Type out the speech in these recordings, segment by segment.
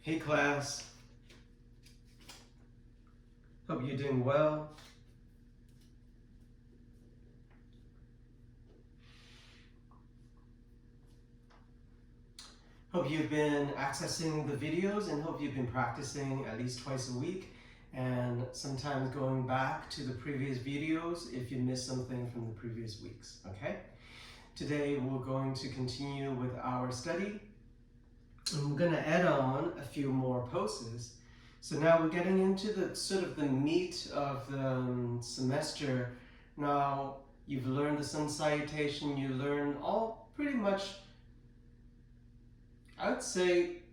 Hey class, hope you're doing well. Hope you've been accessing the videos and hope you've been practicing at least twice a week and sometimes going back to the previous videos if you missed something from the previous weeks, okay? Today we're going to continue with our study and we're going to add on a few more poses. So now we're getting into the sort of the meat of the semester. Now you've learned the sun salutation, you learned all pretty much, I would say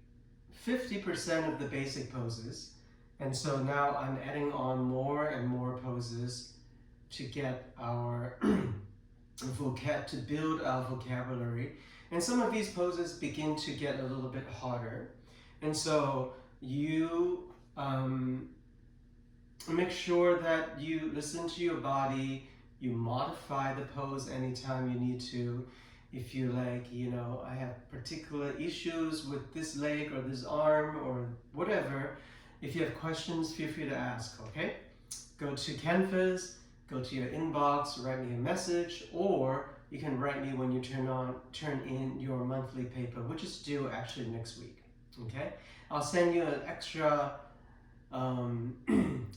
50% of the basic poses. And so now I'm adding on more and more poses to get our to build our vocabulary. And some of these poses begin to get a little bit harder. And so you make sure that you listen to your body, you modify the pose anytime you need to. If you like, I have particular issues with this leg or this arm or whatever, if you have questions, feel free to ask, okay? Go to Canvas, go to your inbox, write me a message, or you can write me when you turn in your monthly paper, which is due actually next week, okay? I'll send you an extra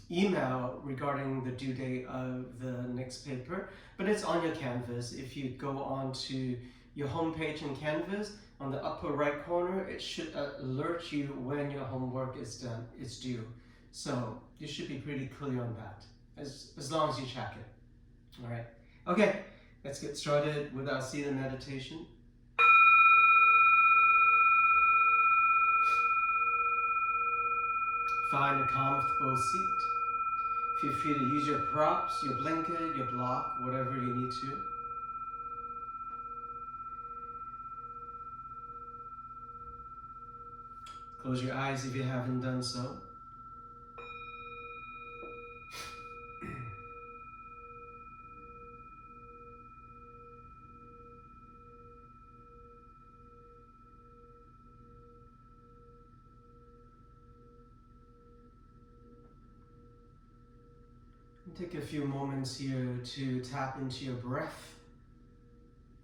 email regarding the due date of the next paper, but it's on your Canvas. If you go on to your homepage in Canvas, on the upper right corner, it should alert you when your homework is done, it's due. So you should be pretty clear on that, as long as you check it. All right. Okay, let's get started with our seated meditation. Find a comfortable seat. Feel free to use your props, your blanket, your block, whatever you need to. Close your eyes if you haven't done so. Take a few moments here to tap into your breath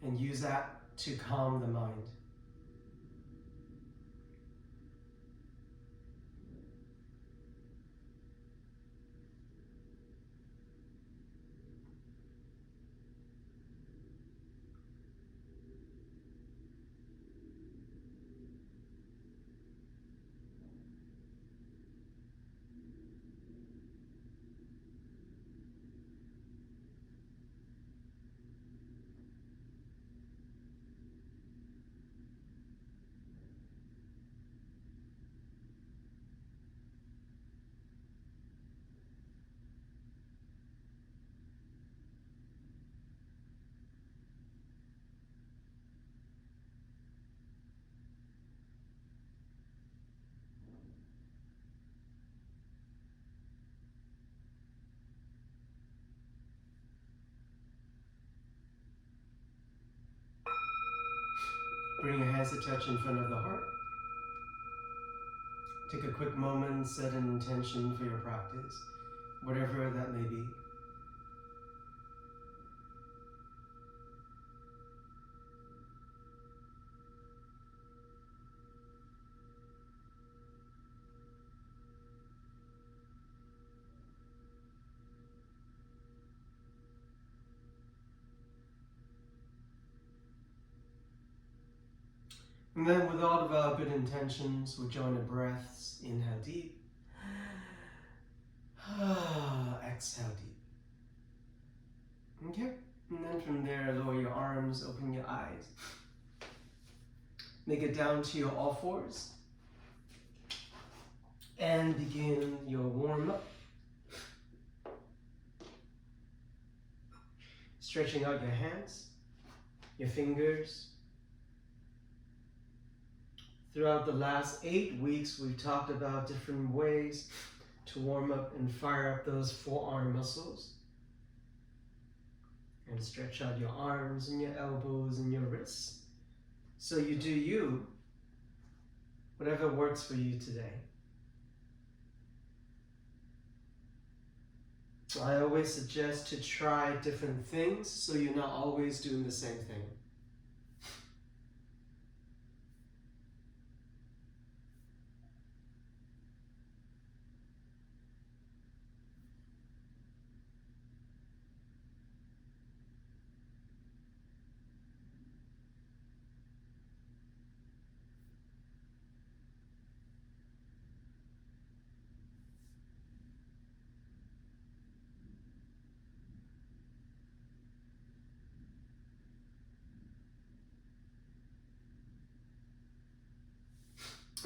and use that to calm the mind. Bring your hands to touch in front of the heart. Take a quick moment, set an intention for your practice, whatever that may be. And then with all of our good intentions, we'll join the breaths. Inhale deep. Exhale deep. Okay? And then from there, lower your arms, open your eyes. Make it down to your all fours. And begin your warm-up. Stretching out your hands, your fingers. Throughout the last 8 weeks, we've talked about different ways to warm up and fire up those forearm muscles. And stretch out your arms and your elbows and your wrists. So you do you. Whatever works for you today. I always suggest to try different things so you're not always doing the same thing.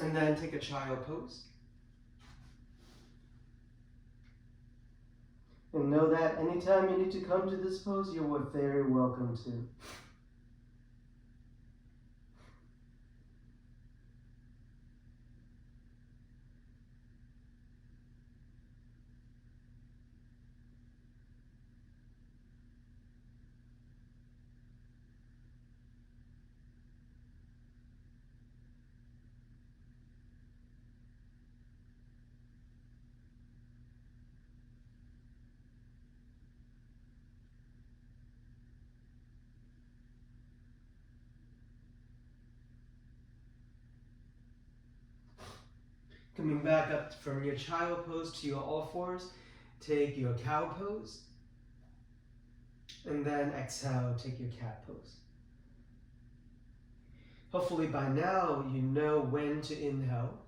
And then take a child pose. And know that anytime you need to come to this pose, you are very welcome to. Coming back up from your child pose to your all fours, take your cow pose. And then exhale, take your cat pose. Hopefully by now you know when to inhale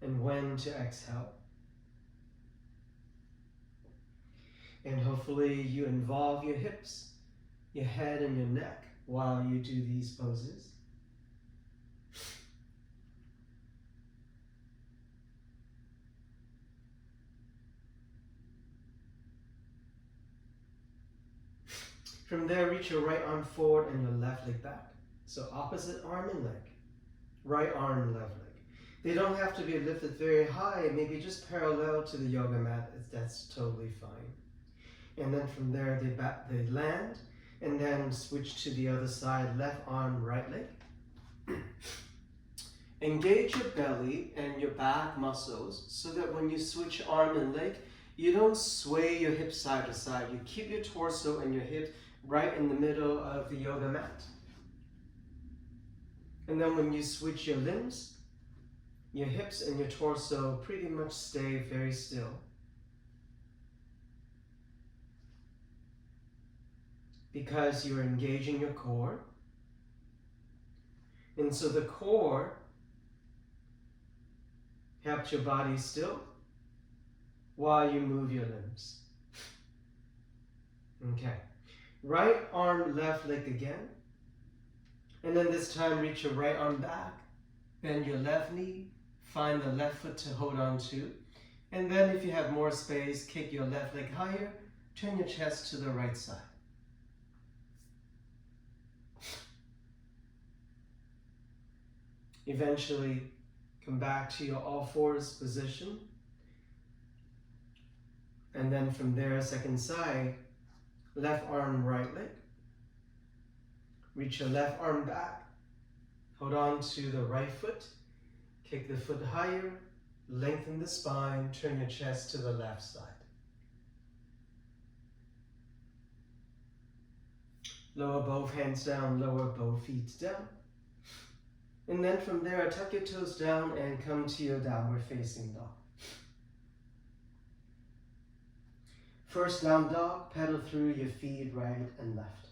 and when to exhale. And hopefully you involve your hips, your head, and your neck while you do these poses. From there, reach your right arm forward and your left leg back. So opposite arm and leg. Right arm, left leg. They don't have to be lifted very high, maybe just parallel to the yoga mat. That's totally fine. And then from there, they land, and then switch to the other side, left arm, right leg. Engage your belly and your back muscles so that when you switch arm and leg, you don't sway your hips side to side. You keep your torso and your hips right in the middle of the yoga mat. And then when you switch your limbs, your hips and your torso pretty much stay very still. Because you're engaging your core. And so the core helps your body still while you move your limbs. Okay. Right arm, left leg again. And then this time reach your right arm back. Bend your left knee. Find the left foot to hold on to. And then if you have more space, kick your left leg higher. Turn your chest to the right side. Eventually, come back to your all fours position. And then from there, second side, left arm, right leg. Reach your left arm back. Hold on to the right foot. Kick the foot higher. Lengthen the spine. Turn your chest to the left side. Lower both hands down. Lower both feet down. And then from there, tuck your toes down and come to your downward facing dog. First down dog, pedal through your feet right and left.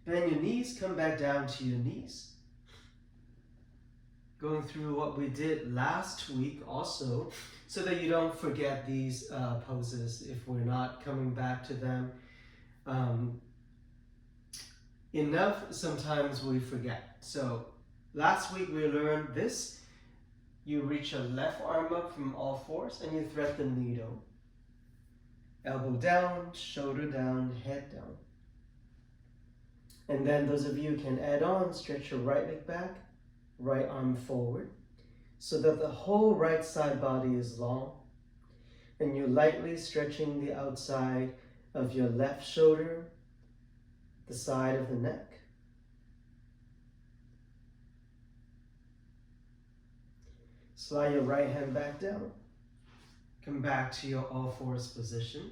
Bend your knees, come back down to your knees. Going through what we did last week also, so that you don't forget these poses if we're not coming back to them enough. Sometimes we forget. So last week we learned this. You reach your left arm up from all fours and you thread the needle. Elbow down, shoulder down, head down. And then those of you who can add on, stretch your right leg back, right arm forward, so that the whole right side body is long. And you're lightly stretching the outside of your left shoulder, the side of the neck. Slide your right hand back down. Come back to your all fours position.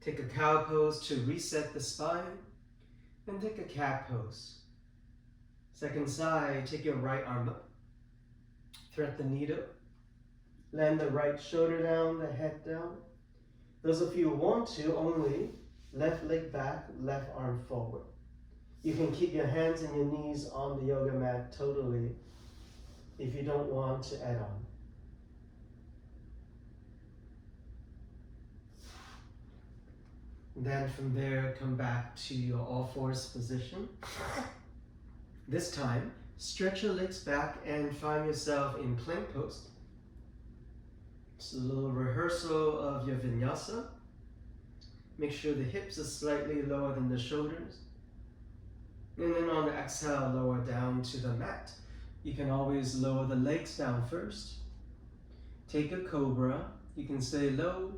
Take a cow pose to reset the spine. And take a cat pose. Second side, take your right arm up. Thread the needle. Land the right shoulder down, the head down. Those of you who want to, only left leg back, left arm forward. You can keep your hands and your knees on the yoga mat totally if you don't want to add on. Then from there, come back to your all fours position. This time, stretch your legs back and find yourself in plank pose. It's a little rehearsal of your vinyasa. Make sure the hips are slightly lower than the shoulders. And then on the exhale, lower down to the mat. You can always lower the legs down first. Take a cobra. You can stay low.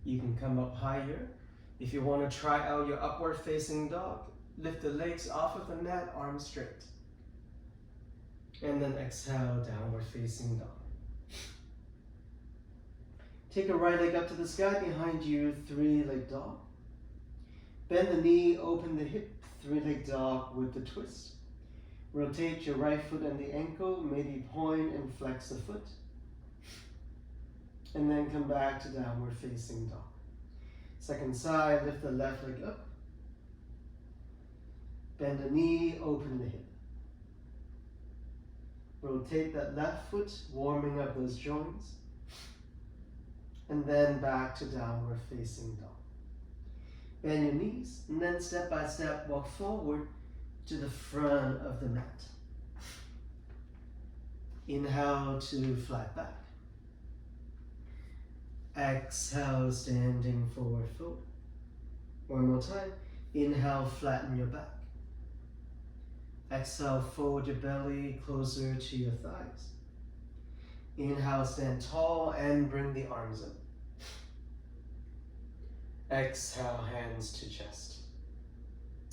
You can come up higher. If you want to try out your upward facing dog, lift the legs off of the mat, arms straight. And then exhale, downward facing dog. Take a right leg up to the sky behind you, three-leg dog. Bend the knee, open the hip, three-leg dog with the twist. Rotate your right foot and the ankle, maybe point and flex the foot. And then come back to downward facing dog. Second side, lift the left leg up. Bend the knee, open the hip. Rotate that left foot, warming up those joints. And then back to downward facing dog. Bend your knees, and then step by step walk forward to the front of the mat. Inhale to flat back. Exhale, standing forward fold. One more time. Inhale, flatten your back. Exhale, fold your belly closer to your thighs. Inhale, stand tall and bring the arms up. Exhale, hands to chest.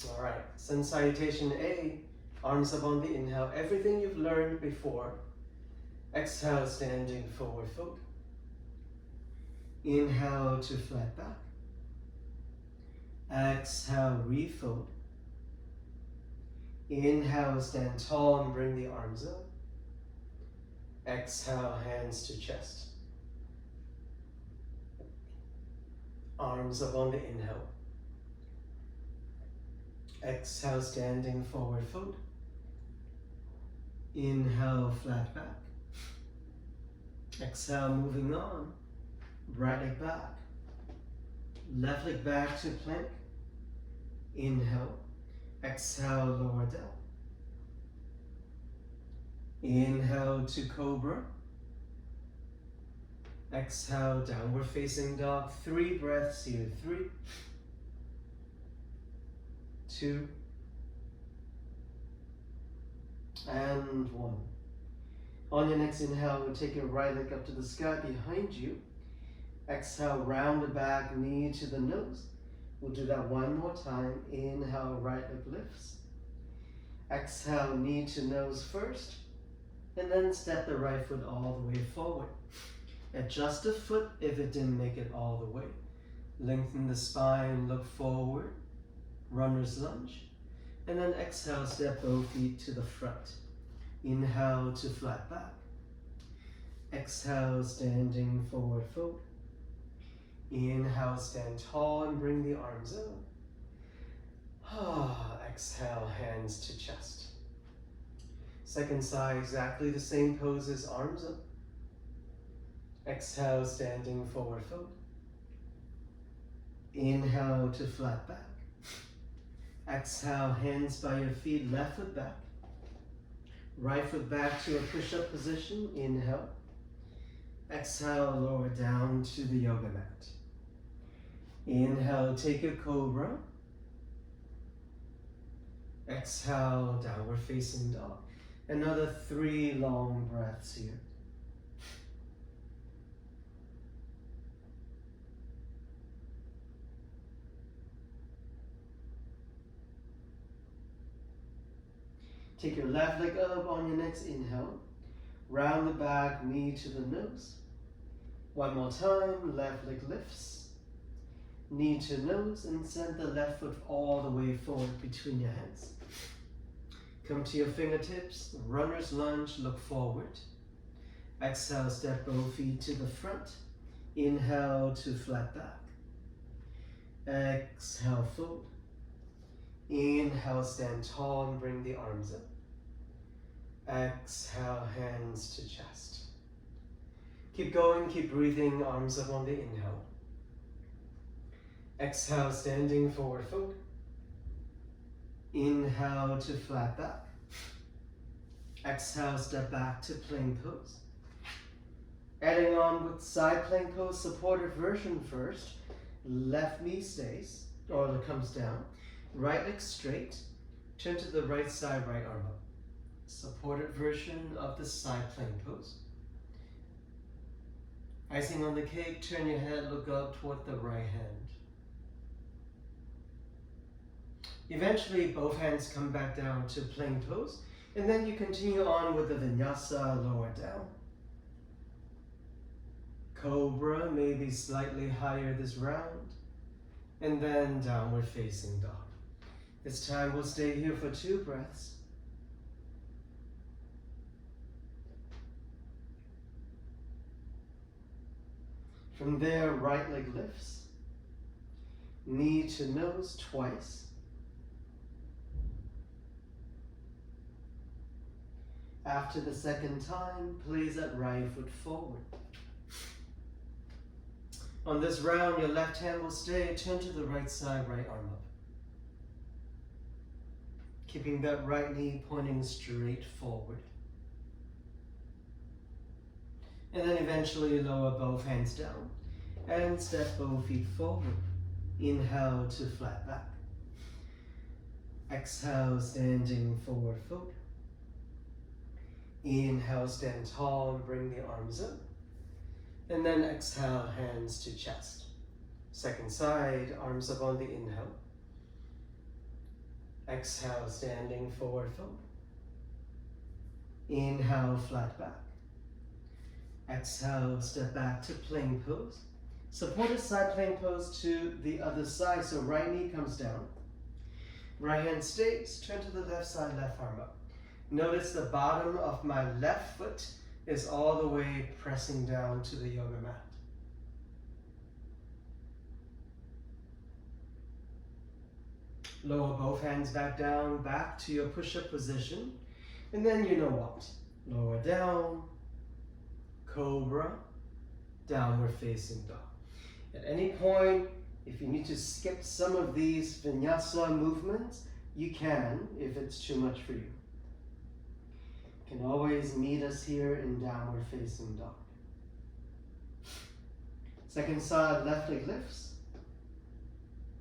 All right, sun salutation A, arms up on the inhale. Everything you've learned before. Exhale, standing forward fold. Inhale to flat back. Exhale, refold. Inhale, stand tall and bring the arms up. Exhale, hands to chest. Arms up on the inhale. Exhale, standing forward fold. Inhale, flat back. Exhale, moving on. Right leg back. Left leg back to plank. Inhale. Exhale, lower down. Inhale to cobra. Exhale, downward facing dog. 3 breaths here. 3, 2, and 1. On your next inhale, we'll take your right leg up to the sky behind you. Exhale, round the back, knee to the nose. We'll do that one more time. Inhale, right leg lifts. Exhale, knee to nose first. And then step the right foot all the way forward. Adjust the foot if it didn't make it all the way. Lengthen the spine, look forward. Runner's lunge. And then exhale, step both feet to the front. Inhale to flat back. Exhale, standing forward fold. Inhale, stand tall and bring the arms up. Exhale, hands to chest. Second side, exactly the same pose as arms up. Exhale, standing forward fold. Inhale to flat back. Exhale, hands by your feet, left foot back. Right foot back to a push-up position. Inhale. Exhale, lower down to the yoga mat. Inhale, take a cobra. Exhale, downward facing dog. Another 3 long breaths here. Take your left leg up on your next inhale. Round the back, knee to the nose. One more time, left leg lifts. Knee to nose, and send the left foot all the way forward between your hands. Come to your fingertips, runner's lunge, look forward. Exhale, step both feet to the front. Inhale to flat back. Exhale, fold. Inhale, stand tall and bring the arms up. Exhale, hands to chest. Keep going, keep breathing, arms up on the inhale. Exhale, standing forward fold. Inhale to flat back. Exhale, step back to plank pose. Adding on with side plank pose, supported version first. Left knee stays, or comes down. Right leg straight. Turn to the right side, right arm up. Supported version of the side plank pose. Icing on the cake, turn your head, look up toward the right hand. Eventually, both hands come back down to plank pose, and then you continue on with the vinyasa, lower down. Cobra, maybe slightly higher this round, and then downward facing dog. This time we'll stay here for 2 breaths. From there, right leg lifts, knee to nose twice. After the second time, place that right foot forward. On this round, your left hand will stay. Turn to the right side, right arm up. Keeping that right knee pointing straight forward. And then eventually lower both hands down and step both feet forward. Inhale to flat back. Exhale, standing forward fold. Inhale, stand tall and bring the arms up. And then exhale, hands to chest. Second side, arms up on the inhale. Exhale, standing forward fold. Inhale, flat back. Exhale, step back to plank pose. Supported side plank pose to the other side, so right knee comes down. Right hand stays, turn to the left side, left arm up. Notice the bottom of my left foot is all the way pressing down to the yoga mat. Lower both hands back down, back to your push-up position. And then you know what? Lower down, cobra, downward facing dog. At any point, if you need to skip some of these vinyasa movements, you can if it's too much for you. You can always meet us here in downward facing dog. Second side, left leg lifts.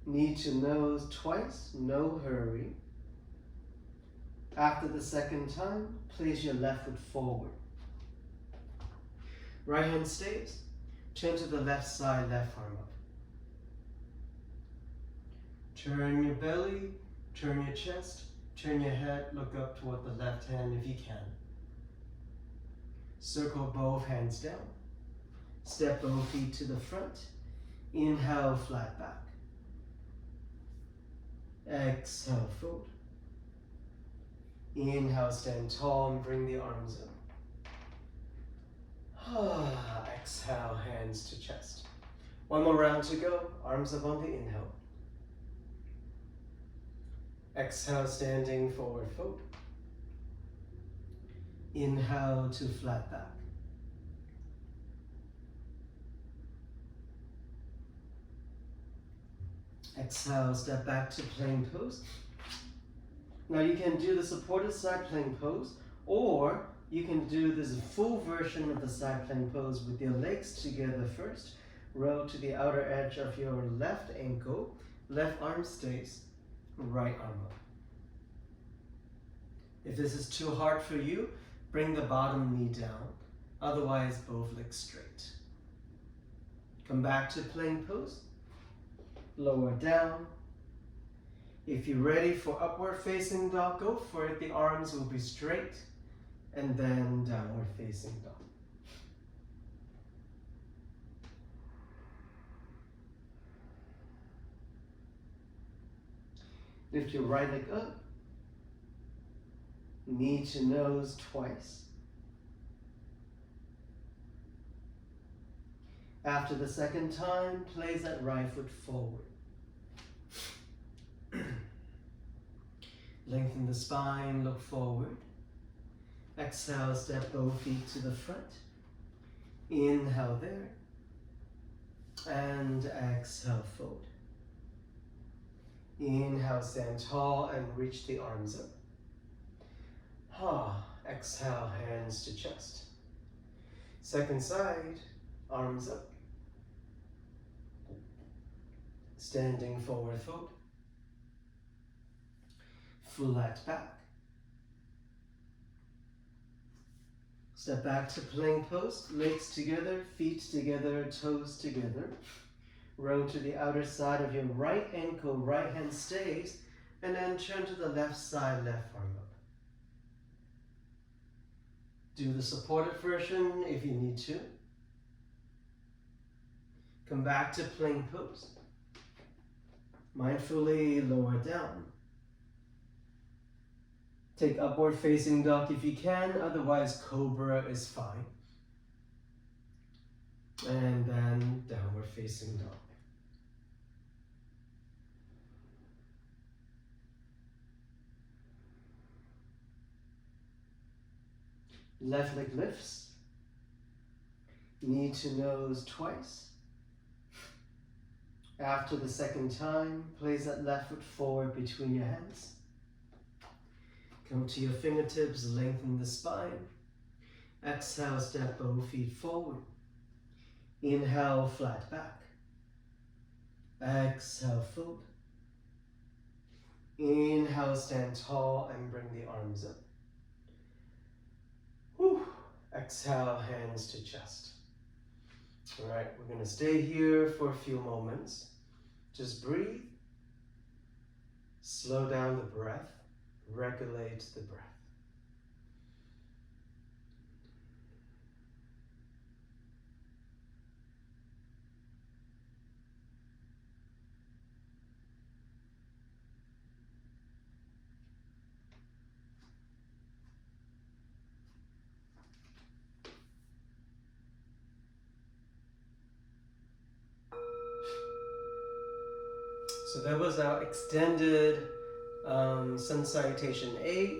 Knee to nose twice, no hurry. After the second time, place your left foot forward. Right hand stays. Turn to the left side, left arm up. Turn your belly, turn your chest, turn your head, look up toward the left hand if you can. Circle both hands down. Step both feet to the front. Inhale, flat back. Exhale, fold. Inhale, stand tall and bring the arms up. Exhale, hands to chest. One more round to go. Arms up on the inhale. Exhale, standing forward fold. Inhale to flat back. Exhale, step back to plank pose. Now you can do the supported side plank pose, or you can do this full version of the side plank pose with your legs together first. Roll to the outer edge of your left ankle. Left arm stays, right arm up. If this is too hard for you, bring the bottom knee down. Otherwise, both legs straight. Come back to plank pose. Lower down. If you're ready for upward facing dog, go for it. The arms will be straight, and then downward facing dog. Lift your right leg up, knee to nose twice. After the second time, place that right foot forward. Lengthen the spine, look forward. Exhale, step both feet to the front. Inhale there. And exhale, fold. Inhale, stand tall and reach the arms up. Exhale, hands to chest. Second side, arms up. Standing forward fold. Flat back. Step back to plank pose, legs together, feet together, toes together. Roll to the outer side of your right ankle, right hand stays, and then turn to the left side, left arm up. Do the supported version if you need to. Come back to plank pose. Mindfully lower down. Take upward facing dog if you can, otherwise cobra is fine. And then downward facing dog. Left leg lifts. Knee to nose twice. After the second time, place that left foot forward between your hands. Come to your fingertips, lengthen the spine. Exhale, step both feet forward. Inhale, flat back. Exhale, fold. Inhale, stand tall and bring the arms up. Whew. Exhale, hands to chest. All right, we're going to stay here for a few moments. Just breathe. Slow down the breath. Regulate the breath. So that was our extended sun salutation A.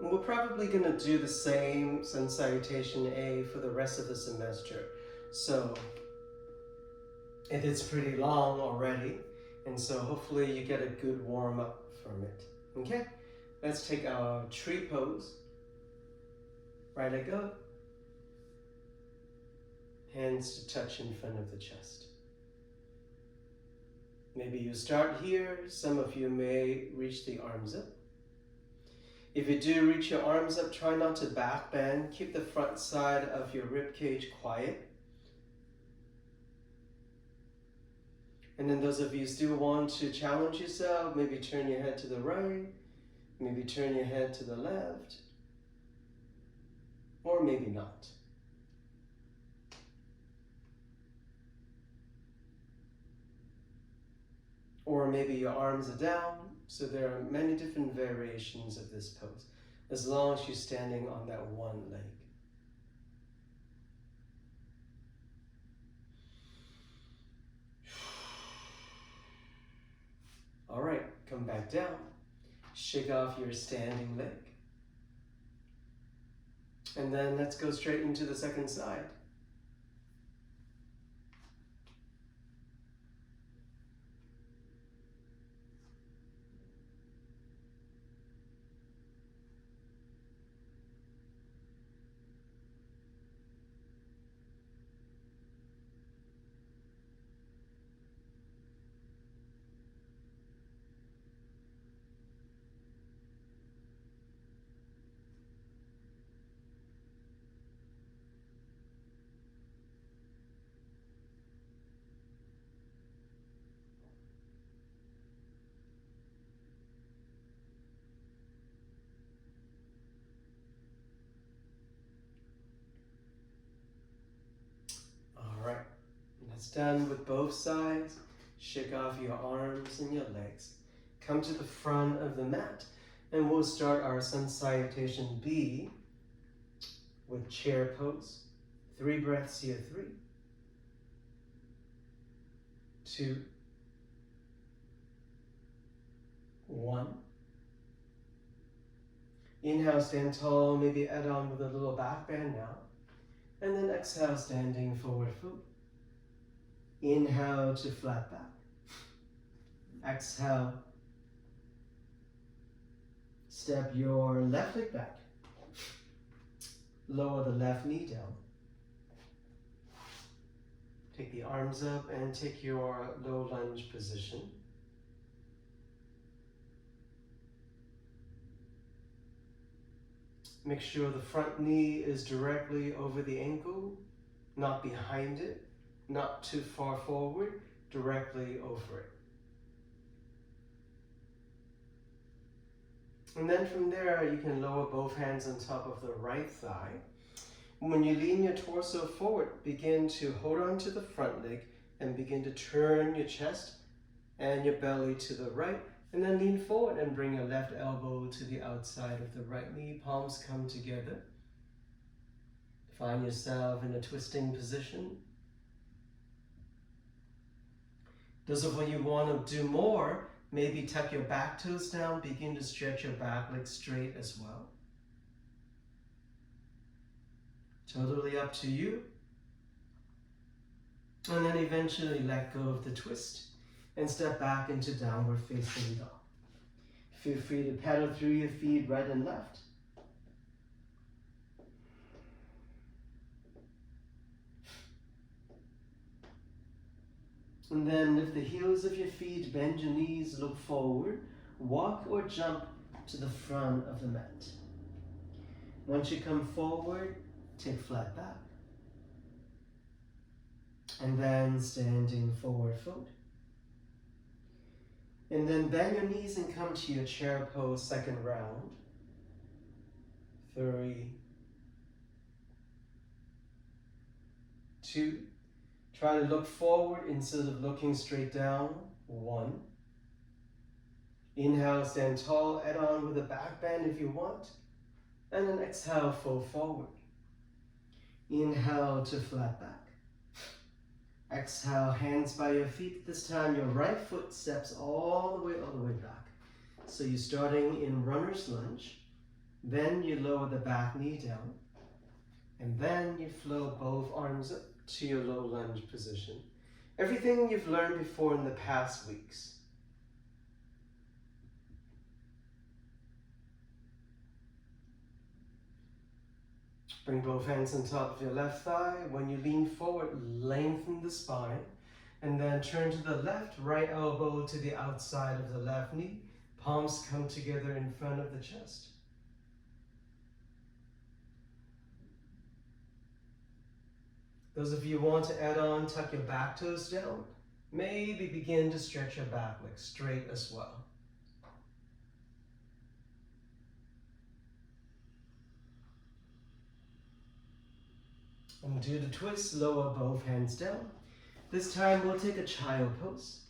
And we're probably going to do the same sun salutation A for the rest of the semester. So it is pretty long already, and so hopefully you get a good warm up from it. Okay, let's take our tree pose. Right leg up, hands to touch in front of the chest. Maybe you start here. Some of you may reach the arms up. If you do reach your arms up, try not to back bend. Keep the front side of your rib cage quiet. And then those of you still want to challenge yourself, maybe turn your head to the right, maybe turn your head to the left, or maybe not. Or maybe your arms are down. So there are many different variations of this pose, as long as you're standing on that one leg. All right, come back down. Shake off your standing leg. And then let's go straight into the second side. Stand with both sides, shake off your arms and your legs. Come to the front of the mat, and we'll start our Sun Salutation B with chair pose. 3 breaths here, 3, 2, 1. Inhale, stand tall, maybe add on with a little back bend now. And then exhale, standing forward fold. Inhale to flat back. Exhale. Step your left leg back. Lower the left knee down. Take the arms up and take your low lunge position. Make sure the front knee is directly over the ankle, not behind it, not too far forward, directly over it. And then from there, you can lower both hands on top of the right thigh. When you lean your torso forward, begin to hold on to the front leg and begin to turn your chest and your belly to the right, and then lean forward and bring your left elbow to the outside of the right knee. Palms come together. Find yourself in a twisting position. Those of you want to do more, maybe tuck your back toes down, begin to stretch your back leg straight as well. Totally up to you. And then eventually let go of the twist and step back into downward facing dog. Feel free to pedal through your feet right and left. And then lift the heels of your feet, bend your knees, look forward, walk or jump to the front of the mat. Once you come forward, take flat back. And then standing forward fold. And then bend your knees and come to your chair pose, second round. 3, 2. Try to look forward instead of looking straight down. 1. Inhale, stand tall, add on with a back bend if you want. And then exhale, fold forward. Inhale to flat back. Exhale, hands by your feet. This time your right foot steps all the way back. So you're starting in runner's lunge. Then you lower the back knee down. And then you flow both arms up to your low lunge position. Everything you've learned before in the past weeks. Bring both hands on top of your left thigh. When you lean forward, lengthen the spine. And then turn to the left, right elbow to the outside of the left knee. Palms come together in front of the chest. Those of you who want to add on, tuck your back toes down. Maybe begin to stretch your back leg straight as well. And do the twist, lower both hands down. This time we'll take a child pose.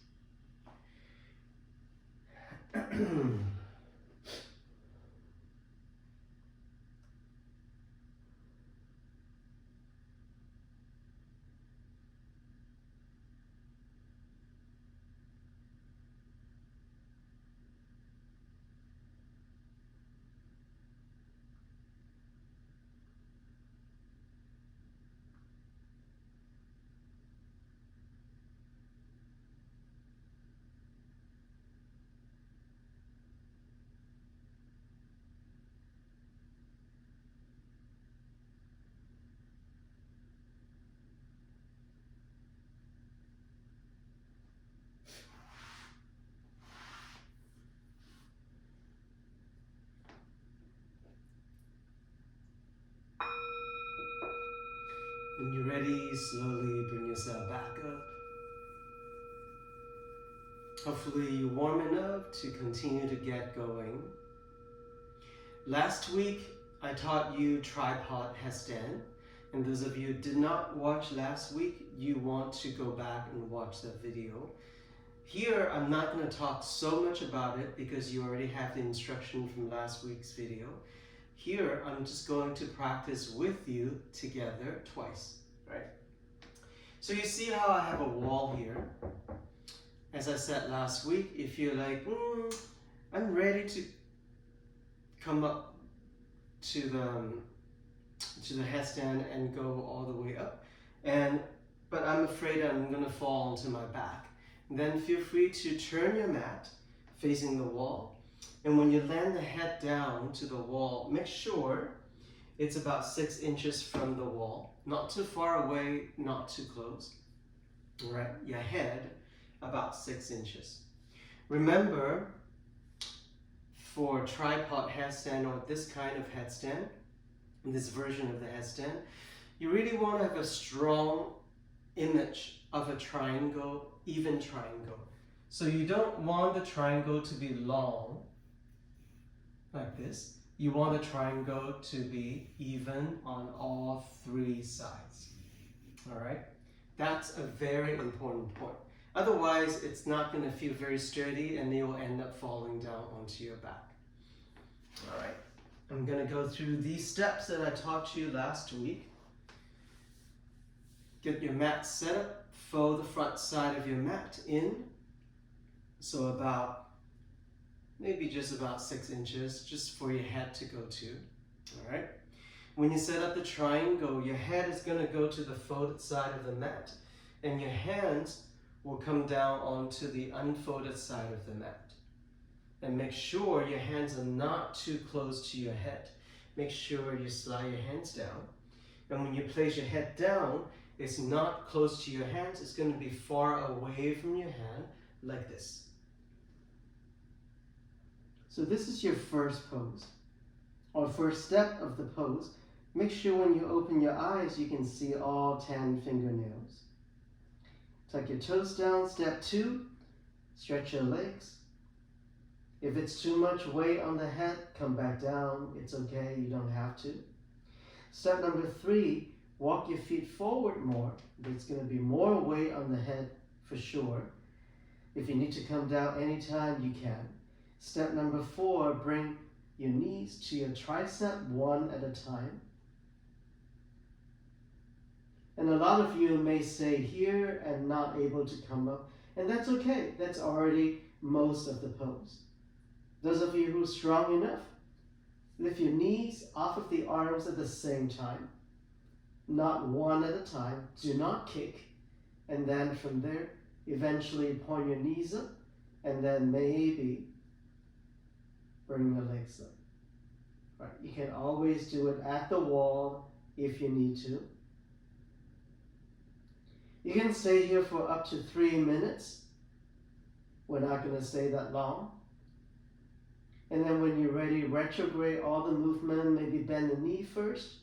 When you're ready, slowly bring yourself back up. Hopefully you're warm enough to continue to get going. Last week, I taught you tripod headstand, And those of you who did not watch last week, you want to go back and watch that video. Here, I'm not going to talk so much about it because you already have the instruction from last week's video. Here, I'm just going to practice with you together twice, right? So you see how I have a wall here. As I said last week, if you're like, I'm ready to come up to the headstand and go all the way up, but I'm afraid I'm going to fall onto my back, then feel free to turn your mat facing the wall, and when you land the head down to the wall, make sure it's about 6 inches from the wall, not too far away, not too close. All right, your head about 6 inches. Remember, for tripod headstand or this kind of headstand, this version of the headstand, you really want to have a strong image of a triangle, even triangle. So you don't want the triangle to be long, like this. You want the triangle to be even on all 3 sides. All right? That's a very important point. Otherwise, it's not going to feel very sturdy and you will end up falling down onto your back. All right? I'm going to go through these steps that I taught you last week. Get your mat set up, fold the front side of your mat in, so about, maybe just about 6 inches, just for your head to go to, all right? When you set up the triangle, your head is going to go to the folded side of the mat, and your hands will come down onto the unfolded side of the mat. And make sure your hands are not too close to your head. Make sure you slide your hands down. And when you place your head down, it's not close to your hands. It's going to be far away from your hand, like this. So this is your first pose, or first step of the pose. Make sure when you open your eyes, you can see all 10 fingernails. Tuck your toes down. Step 2, stretch your legs. If it's too much weight on the head, come back down. It's okay, you don't have to. Step number 3, walk your feet forward more. There's going to be more weight on the head for sure. If you need to come down anytime, you can. Step number 4, bring your knees to your tricep one at a time. And a lot of you may stay here and not able to come up, and that's okay. That's already most of the pose. Those of you who are strong enough, lift your knees off of the arms at the same time. Not one at a time. Do not kick. And then from there, eventually point your knees up, and then maybe bring the legs up. Right. You can always do it at the wall if you need to. You can stay here for up to 3 minutes. We're not going to stay that long. And then when you're ready, retrograde all the movement, maybe bend the knee first,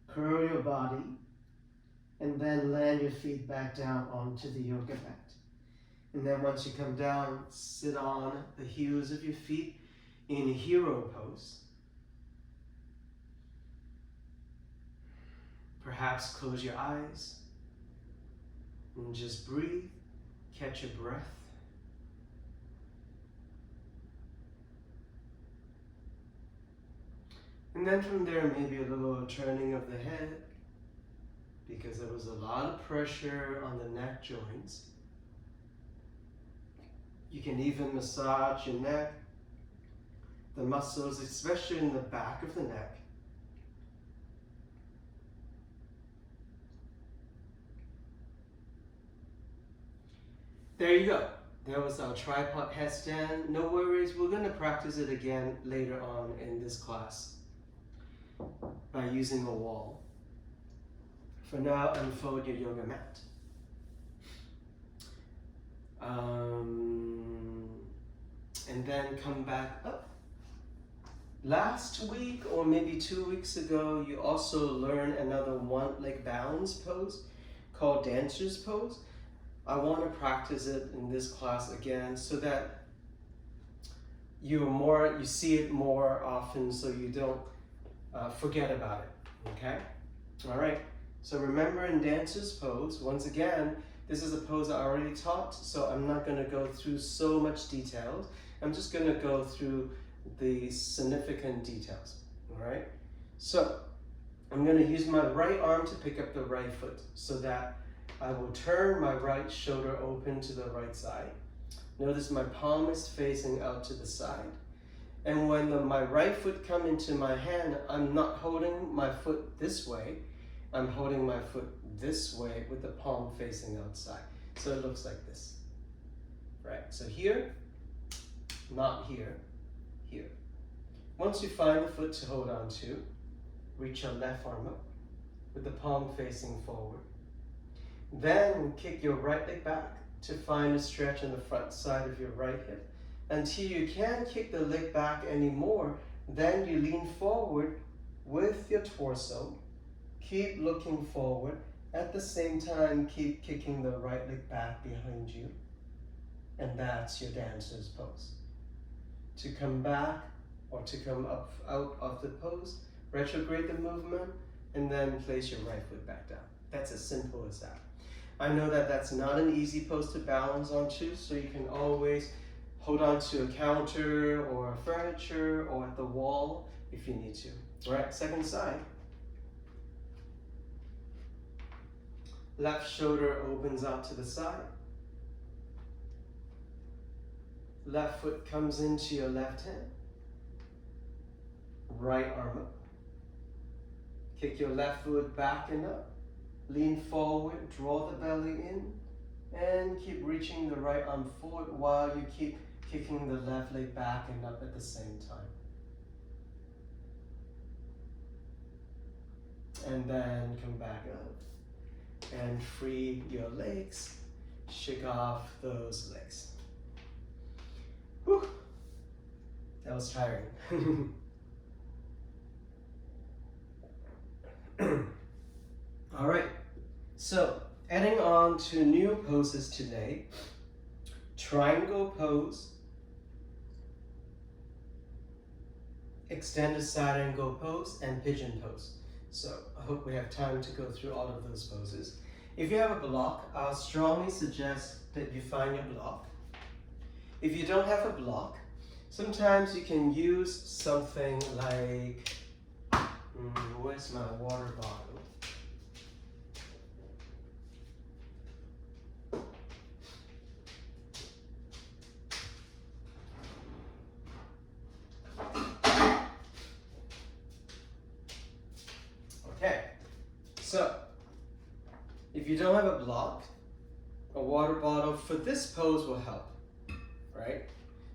curl your body, and then land your feet back down onto the yoga mat. And then once you come down, sit on the heels of your feet in a hero pose. Perhaps close your eyes and just breathe, catch your breath. And then from there, maybe a little turning of the head, because there was a lot of pressure on the neck joints. You can even massage your neck, the muscles, especially in the back of the neck. There you go. That was our tripod headstand. No worries, we're going to practice it again later on in this class by using a wall. For now, unfold your yoga mat. And then come back up. Last week, or maybe 2 weeks ago, you also learned another one-leg balance pose called dancer's pose. I want to practice it in this class again so that you see it more often, so you don't forget about it, okay? All right, so remember in dancer's pose, once again, this is a pose I already taught, so I'm not going to go through so much details. I'm just going to go through the significant details. All right, so I'm going to use my right arm to pick up the right foot so that I will turn my right shoulder open to the right side. Notice my palm is facing out to the side. And when my right foot comes into my hand, I'm not holding my foot this way. I'm holding my foot this way with the palm facing outside. So it looks like this. Right, so here, not here, here. Once you find the foot to hold on to, reach your left arm up with the palm facing forward. Then kick your right leg back to find a stretch on the front side of your right hip. Until you can't kick the leg back anymore, then you lean forward with your torso. Keep looking forward. At the same time, keep kicking the right leg back behind you. And that's your dancer's pose. To come back or to come up out of the pose, retrograde the movement, and then place your right foot back down. That's as simple as that. I know that that's not an easy pose to balance onto, so you can always hold on to a counter or furniture or at the wall if you need to. All right, second side. Left shoulder opens out to the side. Left foot comes into your left hand. Right arm up. Kick your left foot back and up. Lean forward, draw the belly in, and keep reaching the right arm forward while you keep kicking the left leg back and up at the same time. And then come back up and free your legs. Shake off those legs. Whew. That was tiring. All right, so adding on to new poses today, triangle pose, extended side angle pose, and pigeon pose. So I hope we have time to go through all of those poses. If you have a block, I'll strongly suggest that you find your block. If you don't have a block, sometimes you can use something like, where's my water bottle? So, if you don't have a block, a water bottle for this pose will help, right?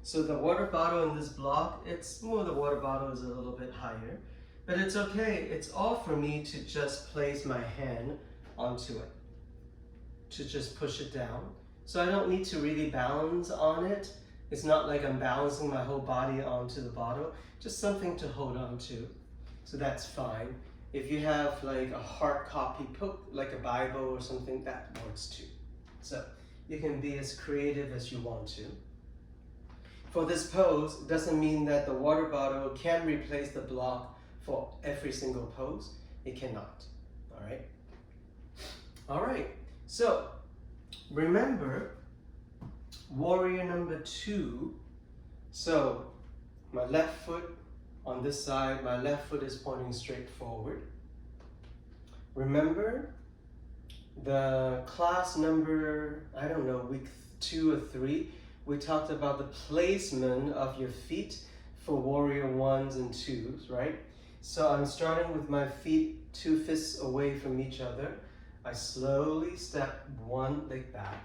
So the water bottle in this block, the water bottle is a little bit higher, but it's okay. It's all for me to just place my hand onto it, to just push it down. So I don't need to really balance on it. It's not like I'm balancing my whole body onto the bottle, just something to hold on to. So that's fine. If you have like a hard copy book, like a Bible or something, that works too. So you can be as creative as you want to. For this pose, it doesn't mean that the water bottle can replace the block for every single pose. It cannot, all right? All right, so remember warrior number 2. So my left foot on this side, my left foot is pointing straight forward. Remember the class number, I don't know, week 2 or 3, we talked about the placement of your feet for warrior 1s and 2s, right? So I'm starting with my feet 2 fists away from each other. I slowly step one leg back,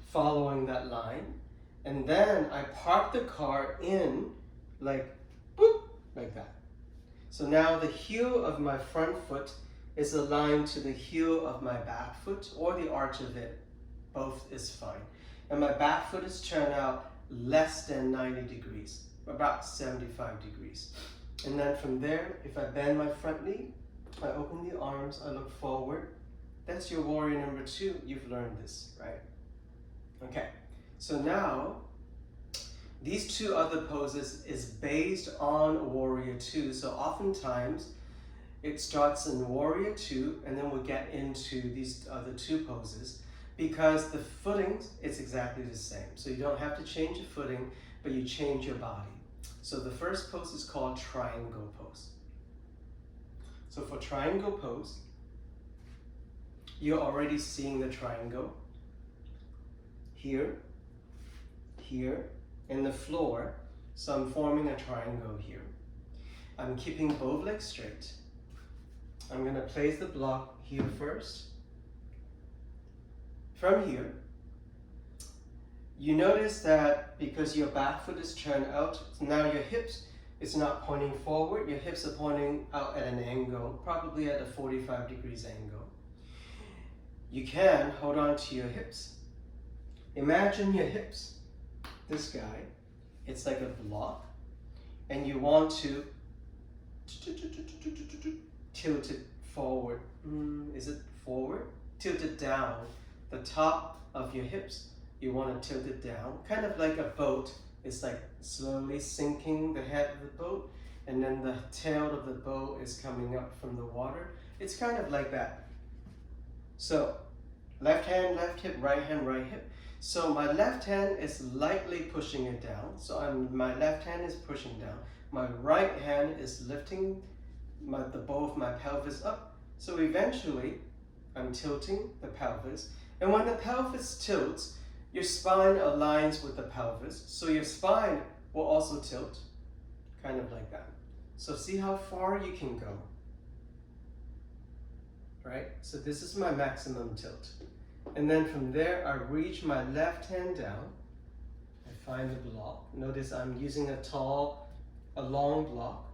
following that line. And then I park the car in like, boop, like that. So now the heel of my front foot is aligned to the heel of my back foot or the arch of it. Both is fine. And my back foot is turned out less than 90 degrees, about 75 degrees. And then from there, if I bend my front knee, I open the arms, I look forward. That's your warrior number 2. You've learned this, right? Okay, so now these 2 other poses is based on warrior 2. So oftentimes it starts in Warrior 2, and then we'll get into these other two poses, because the footings, it's exactly the same. So you don't have to change your footing, but you change your body. So the first pose is called triangle pose. So for triangle pose, you're already seeing the triangle here, here, and the floor. So I'm forming a triangle here. I'm keeping both legs straight. I'm going to place the block here first. From here, you notice that because your back foot is turned out, now your hips is not pointing forward, your hips are pointing out at an angle, probably at a 45 degrees angle. You can hold on to your hips. Imagine your hips, this guy, it's like a block, and you want to tilt it forward. Is it forward? Tilt it down. The top of your hips, you want to tilt it down, kind of like a boat. It's like slowly sinking the head of the boat, and then the tail of the boat is coming up from the water. It's kind of like that. So left hand, left hip, right hand, right hip. So my left hand is lightly pushing it down. So my left hand is pushing down. My right hand is lifting both my pelvis up. So eventually, I'm tilting the pelvis. And when the pelvis tilts, your spine aligns with the pelvis. So your spine will also tilt, kind of like that. So see how far you can go. Right? So this is my maximum tilt. And then from there, I reach my left hand down. I find the block. Notice I'm using a long block.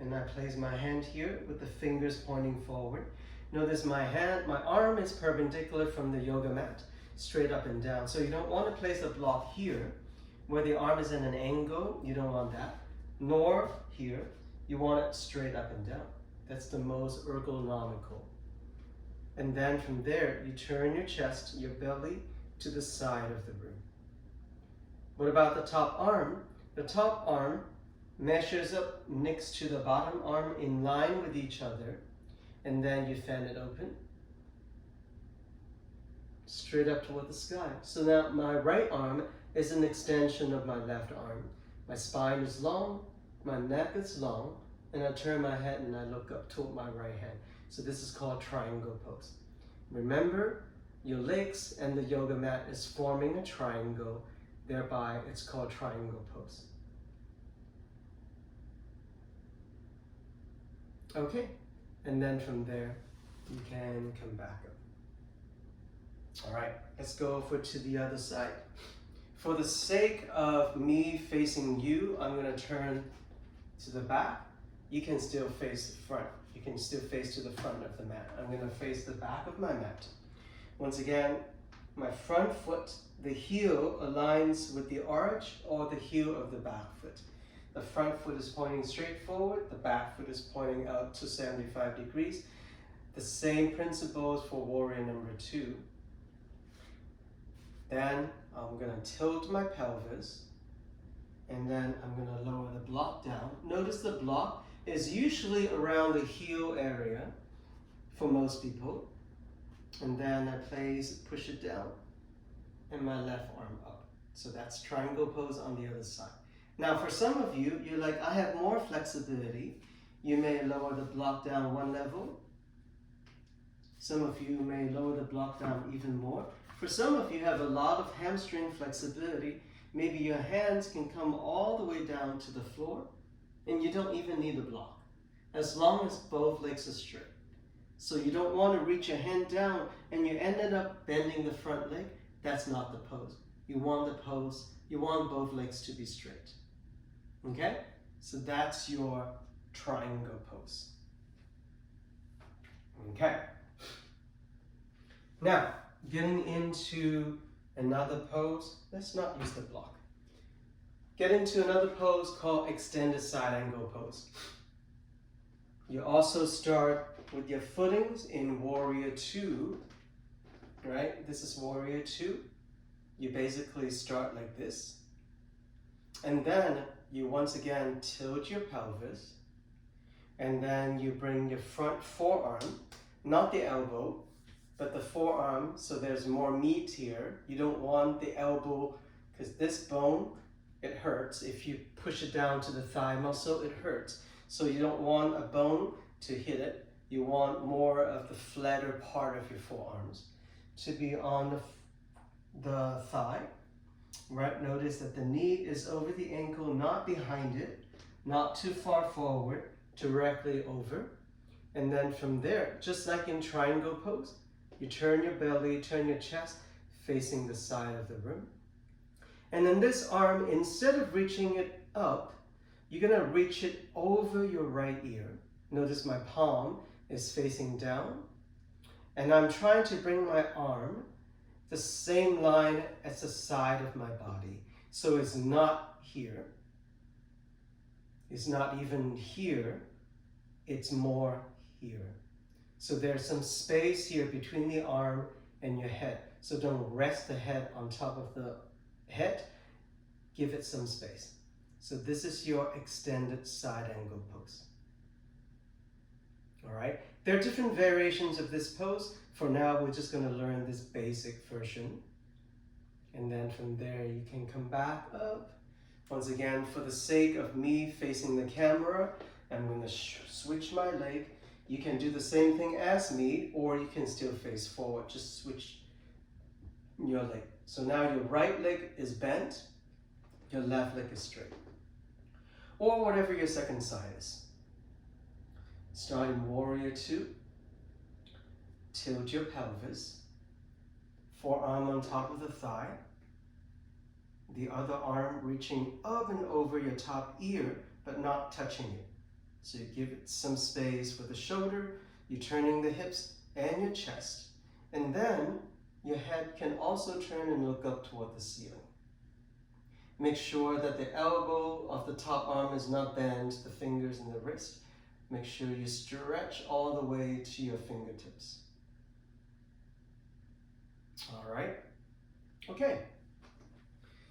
And I place my hand here with the fingers pointing forward. Notice my arm is perpendicular from the yoga mat, straight up and down. So you don't want to place a block here, where the arm is in an angle. You don't want that. Nor here. You want it straight up and down. That's the most ergonomical. And then from there, you turn your chest, your belly, to the side of the room. What about the top arm? The top arm measures up next to the bottom arm in line with each other, and then you fan it open, straight up toward the sky. So now my right arm is an extension of my left arm. My spine is long, my neck is long, and I turn my head and I look up toward my right hand. So this is called triangle pose. Remember, your legs and the yoga mat is forming a triangle, thereby it's called triangle pose. Okay, and then from there, you can come back up. All right, let's go over to the other side. For the sake of me facing you, I'm gonna turn to the back. You can still face the front. You can still face to the front of the mat. I'm gonna face the back of my mat. Once again, my front foot, the heel aligns with the arch or the heel of the back foot. The front foot is pointing straight forward, the back foot is pointing out to 75 degrees. The same principles for warrior number 2. Then I'm gonna tilt my pelvis, and then I'm gonna lower the block down. Notice the block is usually around the heel area for most people. And then I push it down, and my left arm up. So that's triangle pose on the other side. Now for some of you, you're like, I have more flexibility. You may lower the block down one level. Some of you may lower the block down even more. For some of you have a lot of hamstring flexibility. Maybe your hands can come all the way down to the floor, and you don't even need a block, as long as both legs are straight. So you don't want to reach your hand down and you ended up bending the front leg. That's not the pose. You want both legs to be straight. Okay? So that's your triangle pose. Okay. Now, getting into another pose. Let's not use the block. Get into another pose called extended side angle pose. You also start with your footings in Warrior 2, right? This is Warrior 2. You basically start like this. And then you once again tilt your pelvis. And then you bring your front forearm, not the elbow, but the forearm, so there's more meat here. You don't want the elbow, because this bone, it hurts. If you push it down to the thigh muscle, it hurts. So you don't want a bone to hit it. You want more of the flatter part of your forearms to be on the thigh. Right, notice that the knee is over the ankle, not behind it, not too far forward, directly over. And then from there, just like in triangle pose, you turn your belly, turn your chest facing the side of the room. And then this arm, instead of reaching it up, you're gonna reach it over your right ear. Notice my palm is facing down. And I'm trying to bring my arm the same line as the side of my body. So it's not here. It's not even here. It's more here. So there's some space here between the arm and your head. So don't rest the head on top of the head. Give it some space. So this is your extended side angle pose. All right. There are different variations of this pose. For now, we're just going to learn this basic version. And then from there, you can come back up. Once again, for the sake of me facing the camera, I'm going to switch my leg. You can do the same thing as me, or you can still face forward. Just switch your leg. So now your right leg is bent, your left leg is straight. Or whatever your second side is. Starting warrior 2. Tilt your pelvis. Forearm on top of the thigh. The other arm reaching up and over your top ear, but not touching it. So you give it some space for the shoulder, you're turning the hips and your chest. And then your head can also turn and look up toward the ceiling. Make sure that the elbow of the top arm is not bent, the fingers and the wrist. Make sure you stretch all the way to your fingertips. All right. Okay.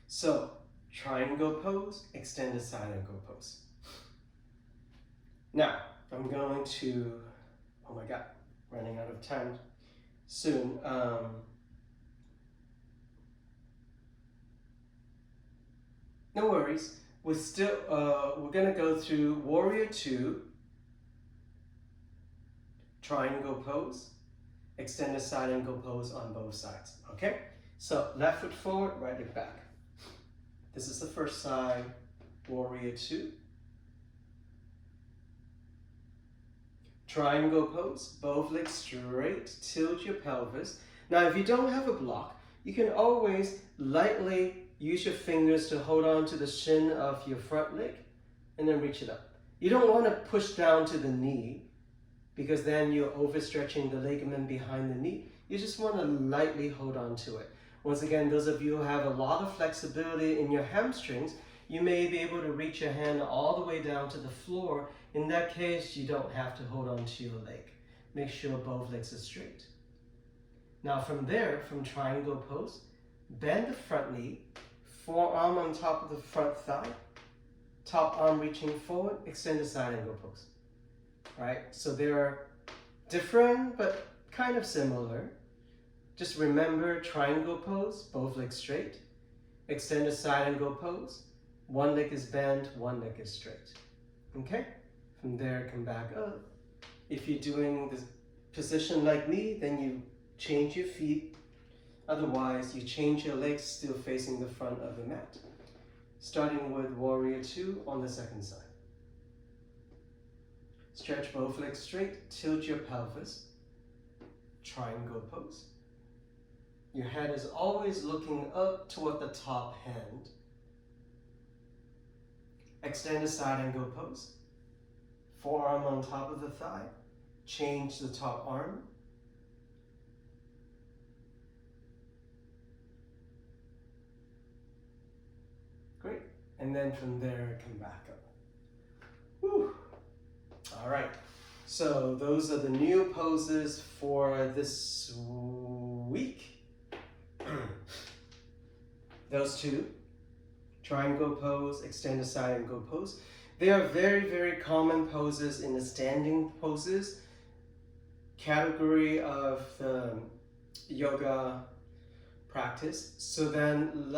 So, triangle pose, extended side angle pose. Now, I'm going to, oh my God, running out of time soon. No worries. We're gonna go through warrior 2, triangle pose, extended side angle pose on both sides, okay? So left foot forward, right leg back. This is the first side, warrior 2. Triangle pose, both legs straight, tilt your pelvis. Now if you don't have a block, you can always lightly use your fingers to hold on to the shin of your front leg and then reach it up. You don't want to push down to the knee because then you're overstretching the ligament behind the knee. You just want to lightly hold on to it. Once again, those of you who have a lot of flexibility in your hamstrings, you may be able to reach your hand all the way down to the floor. In that case, you don't have to hold on to your leg. Make sure both legs are straight. Now from there, from triangle pose, bend the front knee, forearm on top of the front thigh, top arm reaching forward, extend the side angle pose. Right? So they are different, but kind of similar. Just remember triangle pose, both legs straight. Extend the side angle pose, one leg is bent, one leg is straight. Okay? From there, come back up. If you're doing this position like me, then you change your feet. Otherwise, you change your legs still facing the front of the mat. Starting with warrior 2 on the second side. Stretch both legs straight, tilt your pelvis. Triangle pose. Your head is always looking up toward the top hand. Extend the side angle pose. Forearm on top of the thigh. Change the top arm. Great. And then from there, come back up. Whew. All right. So those are the new poses for this week. Those two, triangle pose, extended side angle pose. They are very, very common poses in the standing poses category of the yoga practice. So then,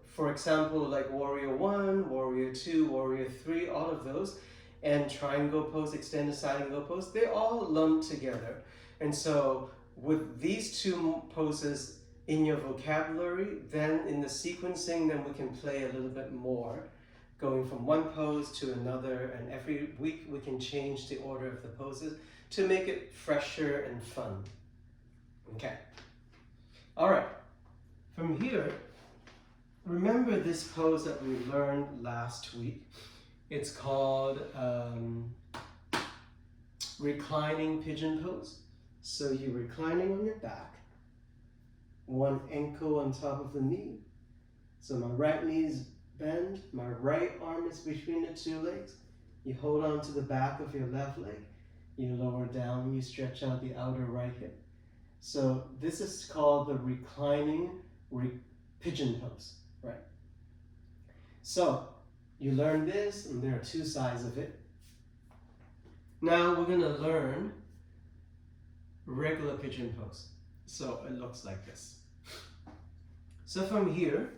for example, like Warrior 1, Warrior 2, Warrior 3, all of those, and Triangle pose, Extended Side Angle pose, they all lump together. And so with these two poses in your vocabulary, then in the sequencing, then we can play a little bit more, going from one pose to another, and every week we can change the order of the poses to make it fresher and fun. Okay. All right. From here, remember this pose that we learned last week. It's called reclining pigeon pose. So you're reclining on your back, one ankle on top of the knee. So my right knee is bent, my right arm is between the two legs. You hold on to the back of your left leg. You lower down, you stretch out the outer right hip. So this is called the reclining pigeon pose, right? So you learn this, and there are two sides of it. Now we're going to learn regular pigeon pose. So it looks like this. So from here,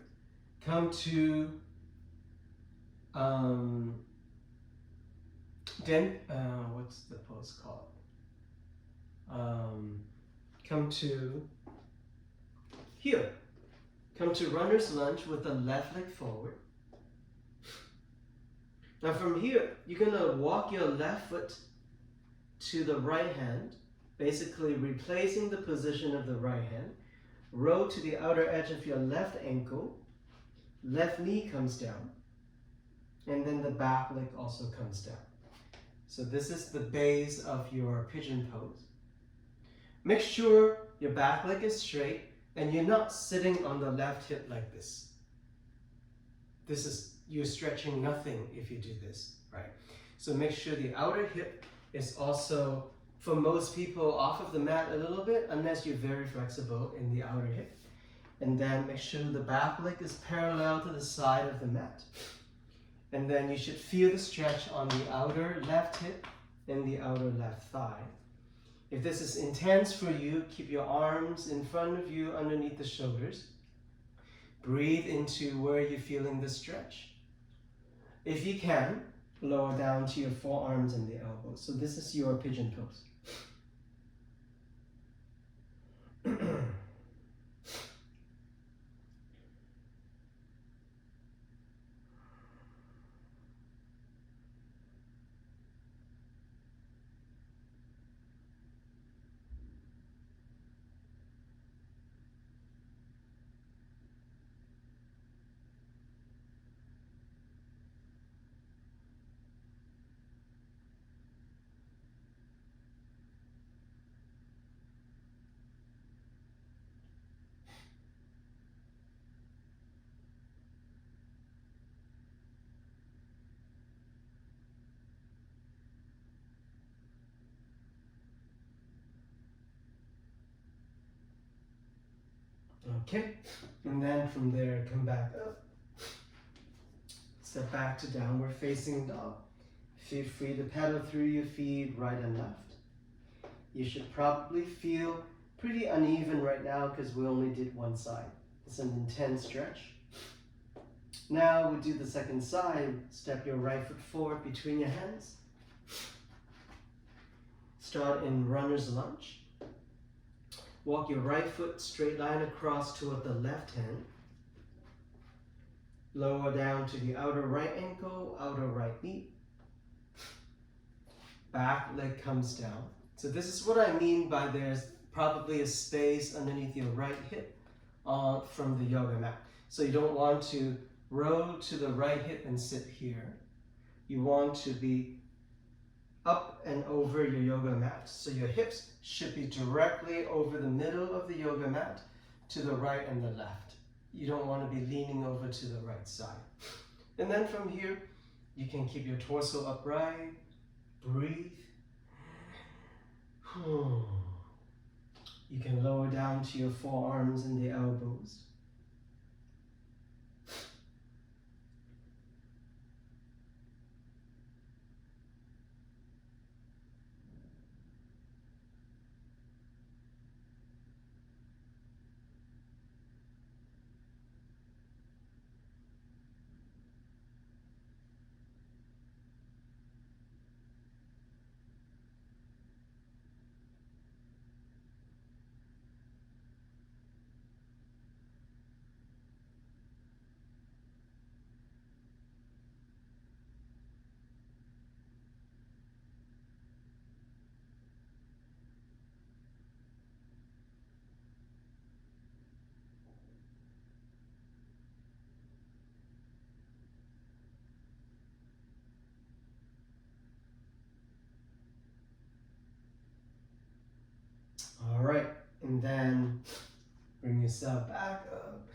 come to what's the pose called? Come to here. Come to runner's lunge with the left leg forward. Now from here, you're gonna walk your left foot to the right hand, basically replacing the position of the right hand. Roll to the outer edge of your left ankle. Left knee comes down. And then the back leg also comes down. So this is the base of your pigeon pose. Make sure your back leg is straight and you're not sitting on the left hip like this. You're stretching nothing if you do this, right? So make sure the outer hip is also, for most people, off of the mat a little bit, unless you're very flexible in the outer hip. And then make sure the back leg is parallel to the side of the mat. And then you should feel the stretch on the outer left hip and the outer left thigh. If this is intense for you, keep your arms in front of you underneath the shoulders. Breathe into where you're feeling the stretch. If you can, lower down to your forearms and the elbows. So this is your pigeon pose. Okay, and then from there, come back up. Step back to downward facing dog. Feel free to pedal through your feet right and left. You should probably feel pretty uneven right now because we only did one side. It's an intense stretch. Now we do the second side. Step your right foot forward between your hands. Start in runner's lunge. Walk your right foot straight line across toward the left hand. Lower down to the outer right ankle, outer right knee. Back leg comes down. So this is what I mean by there's probably a space underneath your right hip from the yoga mat. So you don't want to roll to the right hip and sit here. You want to be up and over your yoga mat. So your hips should be directly over the middle of the yoga mat to the right and the left. You don't want to be leaning over to the right side. And then from here, you can keep your torso upright. Breathe. You can lower down to your forearms and the elbows. Bring yourself back up.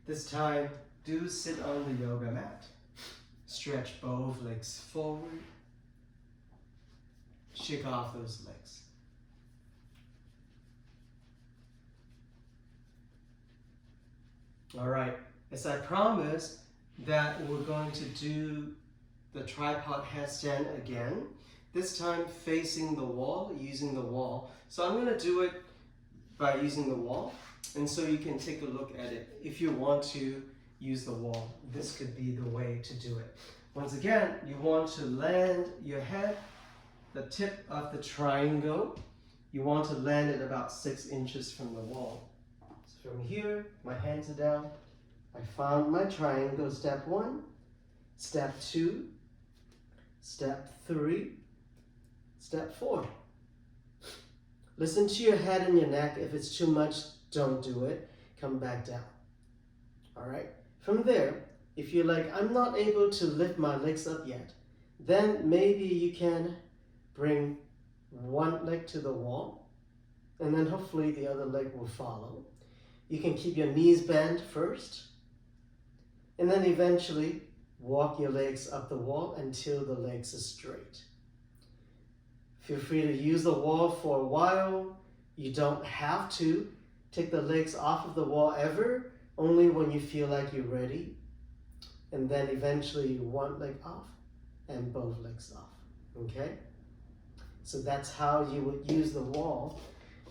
This time, do sit on the yoga mat. Stretch both legs forward. Shake off those legs. All right, as I promised that we're going to do the tripod headstand again, this time facing the wall, using the wall. So I'm going to do it by using the wall, and so you can take a look at it. If you want to use the wall, this could be the way to do it. Once again, you want to land your head, the tip of the triangle, you want to land it about 6 inches from the wall. So from here, my hands are down. I found my triangle, step 1, step 2, step 3, step 4. Listen to your head and your neck. If it's too much, don't do it. Come back down. All right? From there, if you're like, I'm not able to lift my legs up yet, then maybe you can bring one leg to the wall, and then hopefully the other leg will follow. You can keep your knees bent first, and then eventually walk your legs up the wall until the legs are straight. Feel free to use the wall for a while. You don't have to take the legs off of the wall ever, only when you feel like you're ready. And then eventually one leg off and both legs off, okay? So that's how you would use the wall,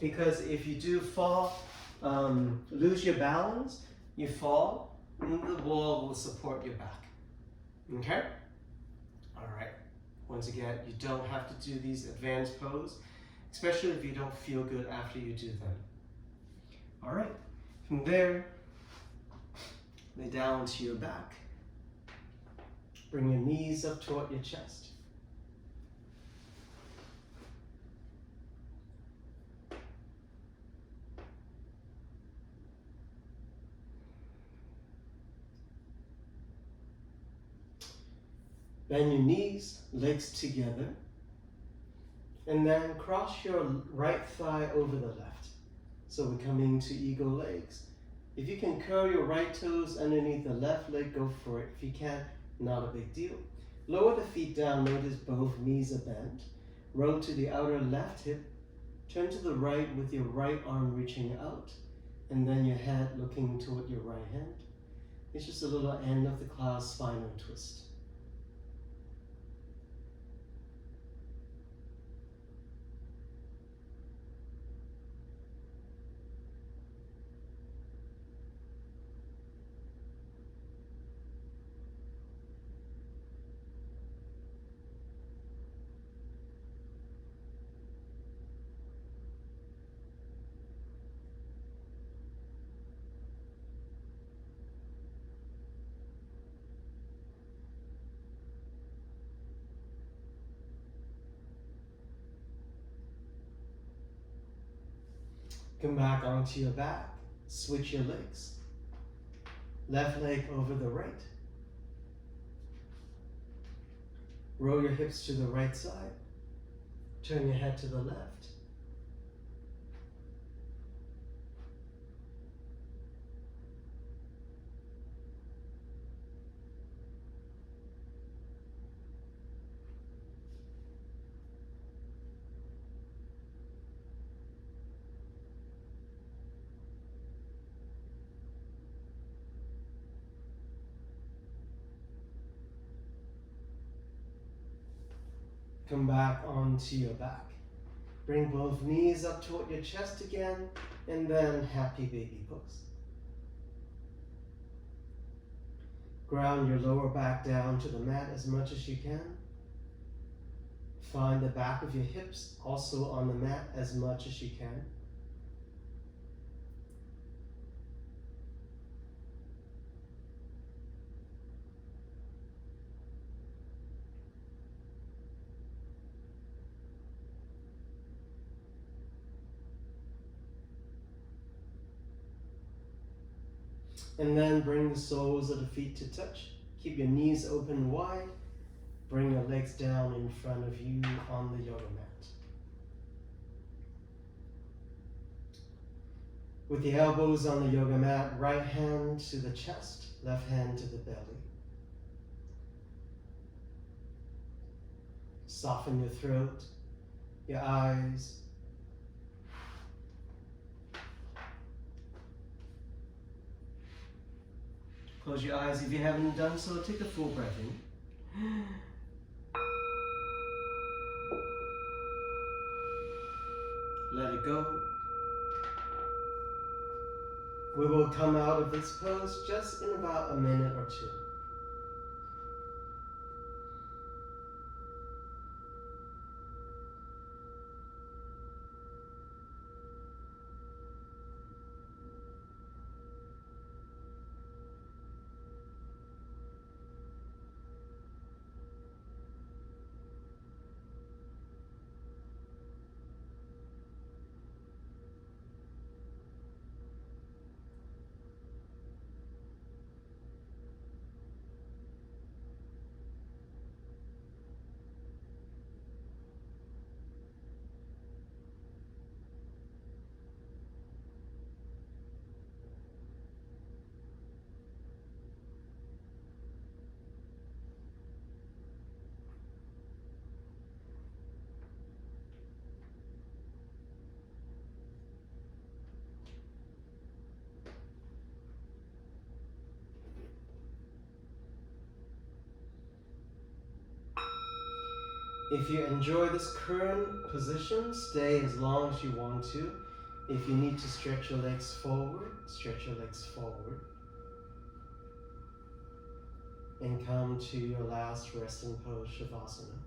because if you do fall, lose your balance, you fall, and the wall will support your back, okay? All right, once again, you don't have to do these advanced poses, especially if you don't feel good after you do them. All right, from there, lay down to your back. Bring your knees up toward your chest. Bend your knees, legs together, and then cross your right thigh over the left. So we're coming to eagle legs. If you can curl your right toes underneath the left leg, go for it. If you can't, not a big deal. Lower the feet down, notice both knees are bent. Roll to the outer left hip. Turn to the right with your right arm reaching out, and then your head looking toward your right hand. It's just a little end of the class spinal twist. Come back onto your back, switch your legs. Left leg over the right. Roll your hips to the right side. Turn your head to the left. Come back onto your back. Bring both knees up toward your chest again, and then happy baby pose. Ground your lower back down to the mat as much as you can. Find the back of your hips also on the mat as much as you can. And then bring the soles of the feet to touch. Keep your knees open wide. Bring your legs down in front of you on the yoga mat. With the elbows on the yoga mat, right hand to the chest, left hand to the belly. Soften your throat, your eyes. Close your eyes if you haven't done so. Take a full breath in. Let it go. We will come out of this pose just in about a minute or two. If you enjoy this current position, stay as long as you want to. If you need to stretch your legs forward, stretch your legs forward. And come to your last resting pose, Shavasana.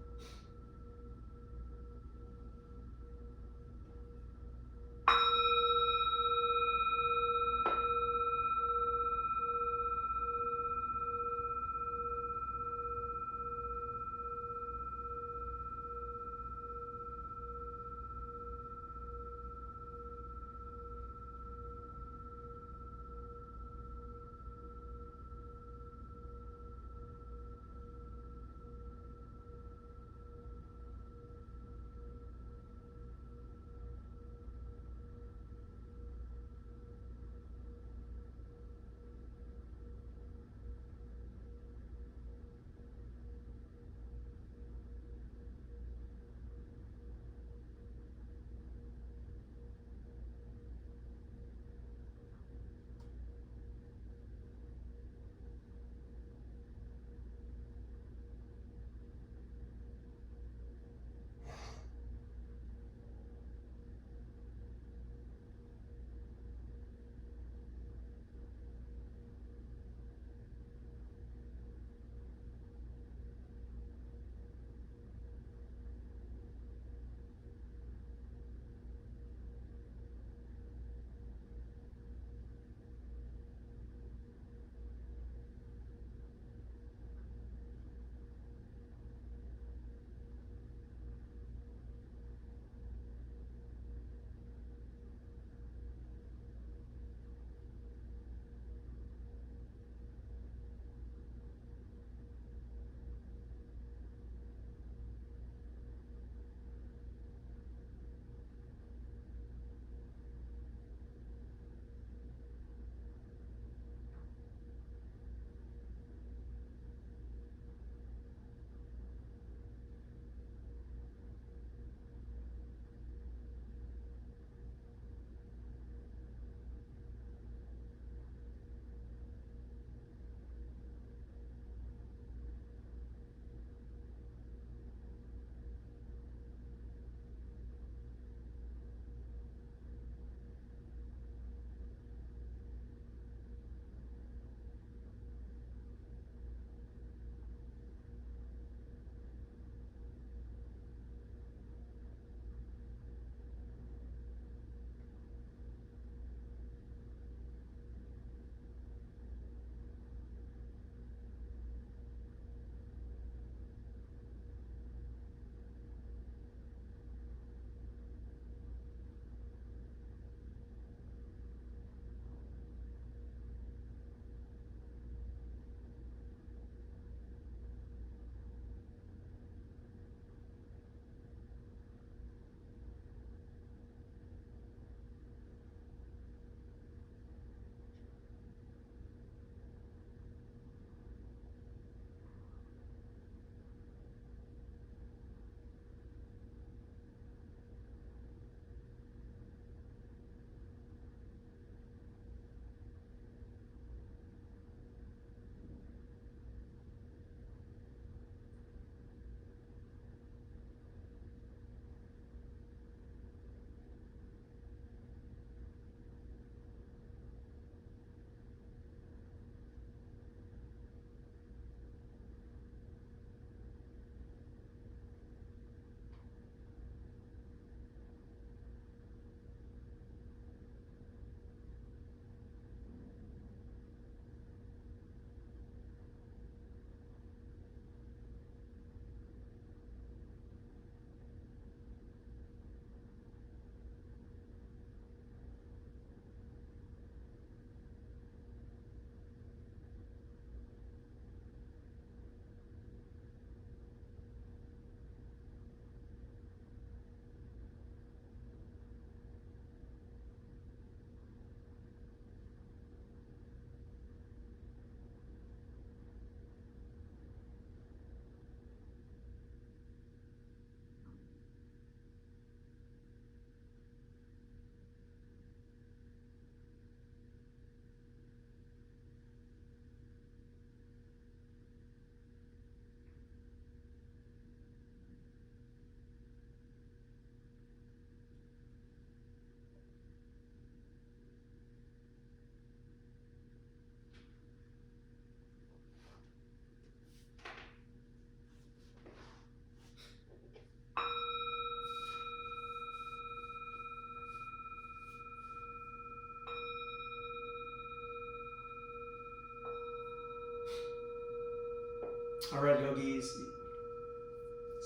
All right, yogis,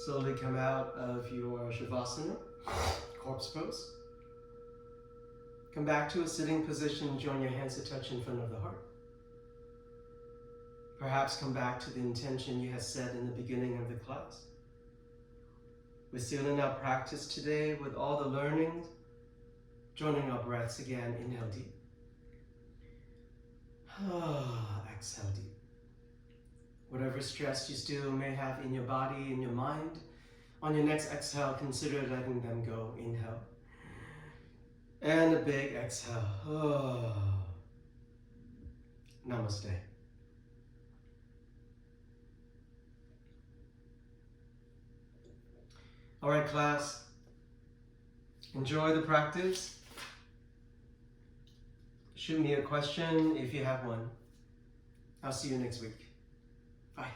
slowly come out of your Shavasana, corpse pose. Come back to a sitting position, join your hands to touch in front of the heart. Perhaps come back to the intention you had set in the beginning of the class. We're sealing our practice today with all the learnings, joining our breaths again. Inhale deep. Exhale deep. Whatever stress you still may have in your body, in your mind, on your next exhale, consider letting them go. Inhale. And a big exhale. Namaste. All right, class. Enjoy the practice. Shoot me a question if you have one. I'll see you next week. Bye.